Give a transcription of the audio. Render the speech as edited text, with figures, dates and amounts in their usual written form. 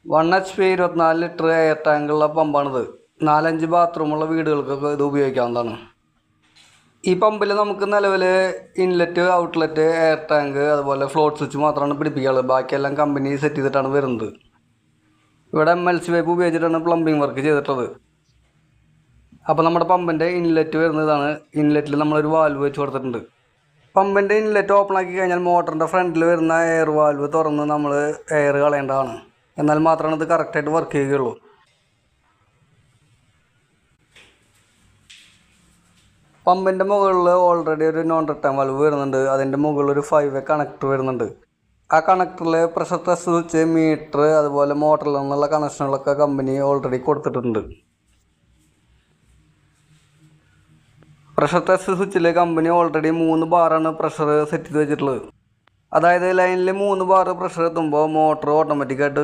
1 HP 24 litre air ടാങ്കുള്ള പമ്പാണിത്. 4-5 ബാത്റൂമുള്ള വീടുകൾക്കൊക്കെ ഇത് ഉപയോഗിക്കാവുന്നതാണ്. ഈ പമ്പിൽ നമുക്ക് നിലവിൽ ഇൻലെറ്റ്, ഔട്ട്ലെറ്റ്, എയർ ടാങ്ക്, അതുപോലെ ഫ്ലോട്ട് സ്വിച്ച് മാത്രമാണ് പിടിപ്പിക്കാനുള്ളത്. ബാക്കിയെല്ലാം കമ്പനി സെറ്റ് ചെയ്തിട്ടാണ് വരുന്നത്. ഇവിടെ MLC പൈപ്പ് ഉപയോഗിച്ചിട്ടാണ് പ്ലംബിംഗ് വർക്ക് ചെയ്തിട്ടുള്ളത്. അപ്പോൾ നമ്മുടെ പമ്പിൻ്റെ ഇൻലെറ്റ് വരുന്നതാണ്. ഇൻലെറ്റിൽ നമ്മളൊരു വാൽവ് വെച്ച് കൊടുത്തിട്ടുണ്ട്. പമ്പിൻ്റെ ഇൻലെറ്റ് ഓപ്പൺ ആക്കി കഴിഞ്ഞാൽ മോട്ടറിൻ്റെ ഫ്രണ്ടിൽ വരുന്ന എയർ വാൽവ് തുറന്ന് നമ്മൾ എയർ കളയേണ്ടതാണ്. എന്നാൽ മാത്രമാണ് ഇത് കറക്റ്റായിട്ട് വർക്ക് ചെയ്യുകയുള്ളൂ. പമ്പിൻ്റെ മുകളിൽ ഓൾറെഡി ഒരു നോൺ റിട്ടേൺ വാൽവ് വരുന്നുണ്ട്. അതിൻ്റെ മുകളിൽ ഒരു 5-way കണക്ടർ വരുന്നുണ്ട്. ആ കണക്ടറിൽ പ്രഷർ ടെസ്റ്റ് സ്വിച്ച്, മീറ്റർ, അതുപോലെ മോട്ടറിൽ നിന്നുള്ള കണക്ഷനുകളൊക്കെ കമ്പനി ഓൾറെഡി കൊടുത്തിട്ടുണ്ട്. പ്രഷർ ടെസ്റ്റ് സ്വിച്ചിൽ കമ്പനി ഓൾറെഡി 3 ബാറാണ് പ്രഷർ സെറ്റ് ചെയ്ത് വെച്ചിട്ടുള്ളത്. അതായത് ലൈനിൽ 3 ബാർ പ്രഷർ എത്തുമ്പോൾ മോട്ടർ ഓട്ടോമാറ്റിക്കായിട്ട്